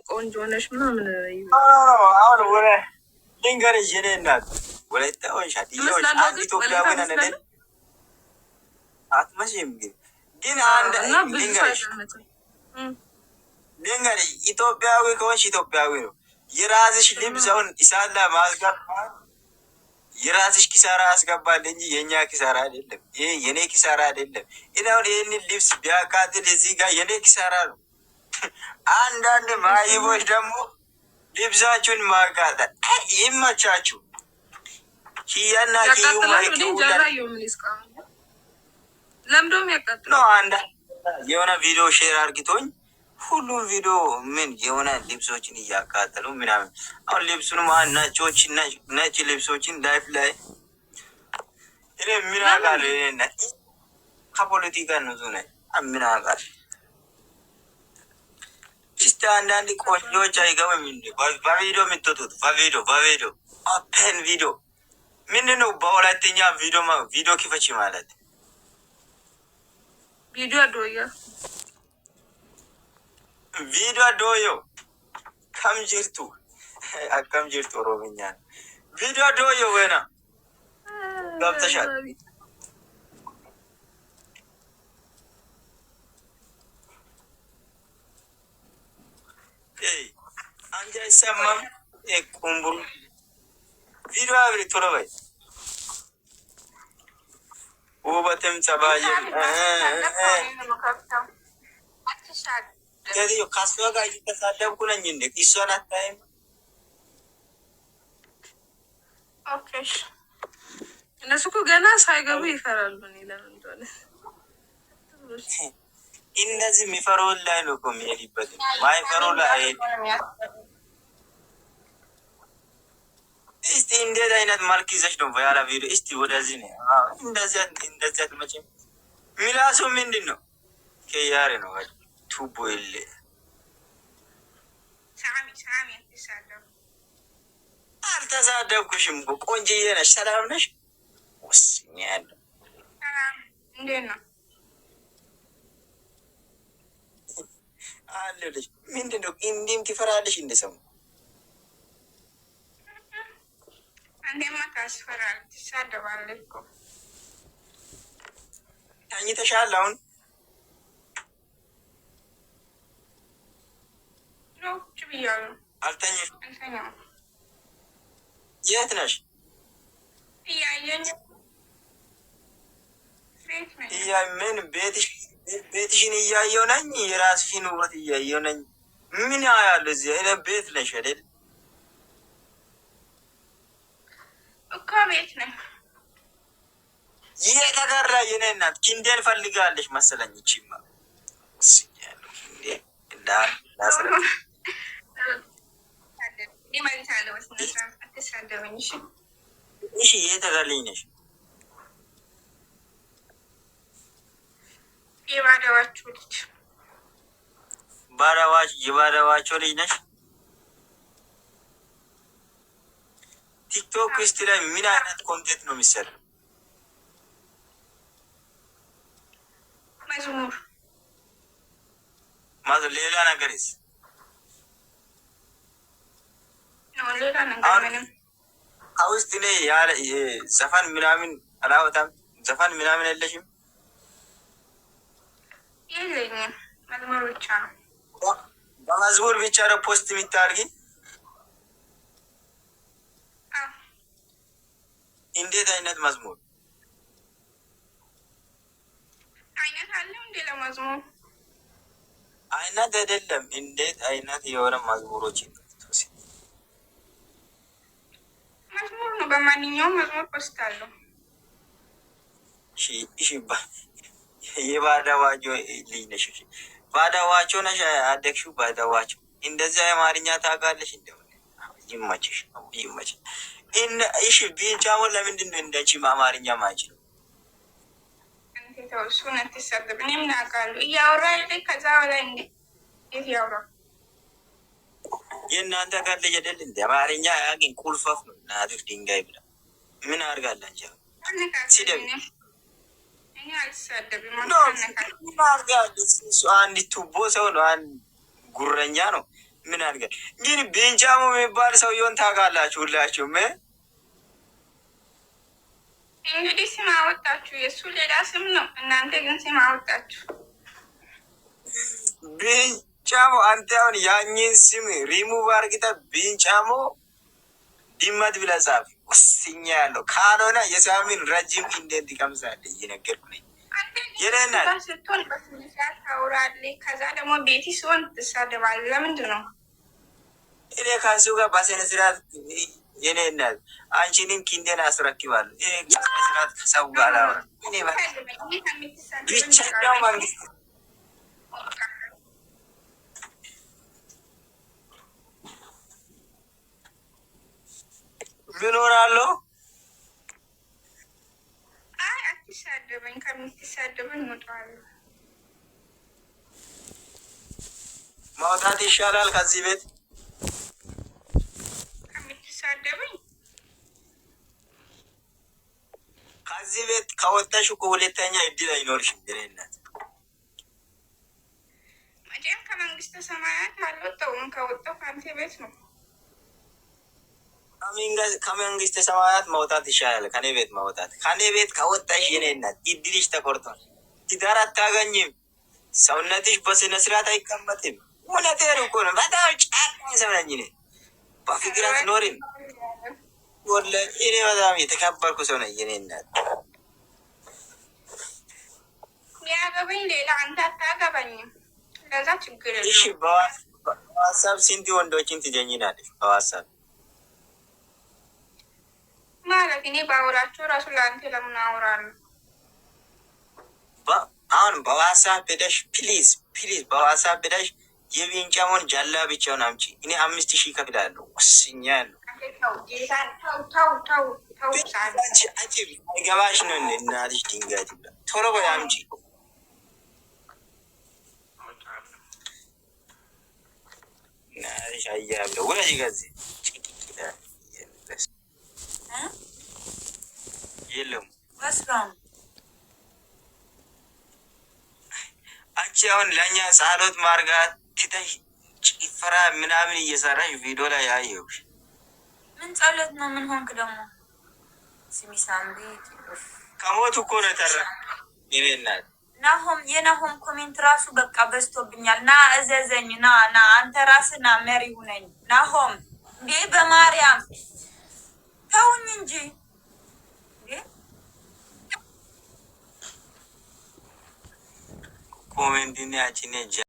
ቆንጆ ነሽ ምናምን አሁን ወረ ልንገርሽ የኔ እናት ወላይታ ወንሻ ዲዮሽ አንድ ኢትዮጵያዊ ነን አትመስይም ግን አንድ ልንገርሽ ኢትዮጵያዊ ከሆንሽ ኢትዮጵያዊ ነው። የራስሽ ልብሰውን ኢሳላ ማስገባት የራስሽ ኪሳራ አስገባል እንጂ የኛ ኪሳራ አይደለም። ይሄ የኔ ኪሳራ አይደለም። ኢዳውን ይሄንን ልብስ ቢያቃጥል እዚህ ጋር የኔ ኪሳራ ነው። አንዳንድ ማይቦች ደግሞ ልብሳችሁን ማቃጠል ይመቻችሁ። ኪያና ኪዩ ለምዶም ያቃጥል ነው። አንዳንድ የሆነ ቪዲዮ ሼር አርግቶኝ ሁሉም ቪዲዮ ምን የሆነ ልብሶችን እያቃጠሉ ምናምን። አሁን ልብሱን ነጮች ነጭ ልብሶችን ላይፍ ላይ እኔ ምን አውቃለሁ ከፖለቲካ ንጹህ ነኝ። ምን አውቃለሁ እስቲ አንዳንድ ቆንጆች አይገቡም እንዴ በቪዲዮ የምትወጡት? በቪዲዮ ኦፔን ቪዲዮ ምንድን ነው? በሁለተኛ ቪዲዮ ክፈች ማለት ቪዲዮ ዶዮ ከም ጅርቱ አከም ጅርቱ ኦሮምኛ ቪዲዮ ዶዮ ወና ገብተሻል። አንጃ ይሰማም ቁምቡር ቪዲዮ አብሪ ቶሎ በይ ውበትም ጸባይም ከዚህ ካስፋ ጋር እየተሳደብኩ ነኝ እንዴ? እሷን አታይም? ኦኬ እነሱ እኮ ገና ሳይገቡ ይፈራሉ። እኔ ለምን እንደሆነ እነዚህ የሚፈሩን ላይ ነው እኮ የሚሄድበት። ማይፈሩ ላይ አይሄድም። እስቲ እንዴት አይነት መልክ ይዘሽ ነው ያላ ቪዲዮ? እስቲ ወደዚህ ነው እንደዚህ አትመጪም። ሚላሱ ምንድን ነው? ከያሬ ነው ቱቦ የለ አልተሳደብኩሽም። ቆንጅዬ ነሽ። ሰላም ነሽ? ወስኛለሁ። እንዴት ነው አለልሽ? ምንድን ነው እንዲህም ትፈራለሽ? እንደሰሙ አንዴማ ታስፈራል፣ ትሳደባለህ እኮ። ተኝተሻል አሁን? አልተኛም። የት ነሽ? ምን ቤትሽን እያየው ነኝ። የራስሽን ውበት እያየው ነኝ። ምን ያያለሁ እዚህ አይነት ቤት ነሽ አይደል? እኮ ቤት ነኝ። ይሄ ተጋራ የኔ እናት ኪንዴን ፈልጋለሽ መሰለኝ። እቺማ እሺ የተጋልኝ ነሽ? የባዳዋቸው ልጅ የባዳዋቸው ልጅ ነሽ? ቲክቶክ ውስጥ ላይ ምን አይነት ኮንቴንት ነው የሚሰራው? መዝሙር ማለት ሌላ ነገርስ? ሌላ ነገር ምንም ውስጥ ላይ ያለ ዘፈን ምናምን አላወጣም። ዘፈን ምናምን የለሽም? የለኝም። መዝሙር ብቻ ነው። በመዝሙር ብቻ ነው ፖስት የሚታርጊ? እንዴት አይነት መዝሙር አይነት አለው እንዴ? ለመዝሙር አይነት አይደለም። እንዴት አይነት የሆነ መዝሙሮች መዝሙር ነው። በማንኛውም መዝሙር ፖስት አለው። እሺ የባዳዋጆ ልጅ ነሽ? ባዳዋቾ ነሽ አደግሽው? ባዳዋቾ እንደዚህ አማርኛ ታውቃለሽ? እንደሆነ ይመችሽ፣ ይመችሽ። እሺ ቢንቻሞን ለምንድን ነው እንደቺ አማርኛ ማይችለው? አንተ እሱን አትሳደብ። እኔም ናቃሉ እያወራ ላይ ከዛ በላይ እንዴት ያወራ? የእናንተ ጋር ልጅ አይደል እንደ አማርኛ ያግን ቁልፈፍ ነው ናድፍ ድንጋይ ብላ ምን አድርጋላችሁ? ሲደብ እኔ አልሳደብም። አንድ ቱቦ ሰው ነው፣ አንድ ጉረኛ ነው። ምን አድርገ ግን ቤንጃሞ የሚባል ሰውየውን ታውቃላችሁ ሁላችሁም? እንግዲህ ስም አወጣችሁ። የእሱ ሌላ ስም ነው፣ እናንተ ግን ስም አወጣችሁ። ቤንጃሞ አንተ አሁን ያኝን ስም ሪሙቭ አርግተህ ቤንጃሞ ድመት ብለህ ጻፍ። ወስኛ ያለው ካልሆነ የሳሚን ረጅም ኢንዴንት ይቀምሳል። እየነገርኩ ነኝ። የለናል ስትሆን በስነስርዓት ታውራለህ። ከዛ ደግሞ ቤቲ ሲሆን ትሳደባለህ። ለምንድን ነው? እኔ ከሱ ጋር በስነ ስርዓት የኔ እናት አንቺንም ኪንዴን አስረክባለሁ። በስነ ስርዓት ከሰው ጋር እኔ ብቻኛው መንግስት ምኖራለሁ። አይ አትሳደበኝ፣ ከምትሳደበኝ እወጣለሁ። ማውጣት ይሻላል ከዚህ ቤት ከምትሳደበኝ። ከዚህ ቤት ከወጣሽ እኮ ሁለተኛ እድል አይኖርሽም። እናት መቼም ከመንግስተ ሰማያት አልወጣሁም። ከወጣሁ ከአንተ ቤት ነው። ከመንግስተ ሰማያት መውጣት ይሻላል ከኔ ቤት መውጣት። ከኔ ቤት ከወጣሽ የኔ እናት እድልሽ ተቆርጧል። ትዳር አታገኝም። ሰውነትሽ በስነ ስርዓት አይቀመጥም። እውነቴን እኮ ነው። በጣም ጫቃኝ ሰው ነኝ እኔ። በፍቅር አትኖሪም። ወላሂ እኔ በጣም የተከበርኩ ሰው ነኝ የኔ እናት። ሚያገባኝ ሌላ፣ አንተ አታገባኝም። ለዛ ችግር የለውም። እሺ በዋትሳፕ ስንት ወንዶችን ትጀኝናለሽ? በዋትሳፕ ማለት እኔ ባወራቸው ራሱ ለአንተ ለምን አወራለሁ? አሁን በዋትሳፕ ሄደሽ ፕሊዝ በዋትሳፕ ሄደሽ የቤንጃሞን ጃላ ብቻውን አምጪ። እኔ 5000 ከፍላለሁ። ወስኛ ያለሁ አይገባሽ ነው እንደ እናትሽ ድንጋይ ትብላ። ቶሎ በይ አምጪ። እናትሽ አያብለው ወላጅ ጋዜ የለም አንቺ አሁን ለእኛ ጸሎት ማርጋት ትተሽ ጭፈራ ምናምን እየሰራሽ ቪዲዮ ላይ ያየሁሽ። ምን ጸሎት ነው? ምን ሆንክ ደግሞ? ስሚ ሳምሪ ከሞት እኮ ነው ተራ ይሬናል። የናሆም ኮሜንት ራሱ በቃ በዝቶብኛል። ና እዘዘኝ፣ ና አንተ ራስህ ና መሪ ሁነኝ። ናሆም እንዴ በማርያም ተውኝ እንጂ ኮሜንት ያቺ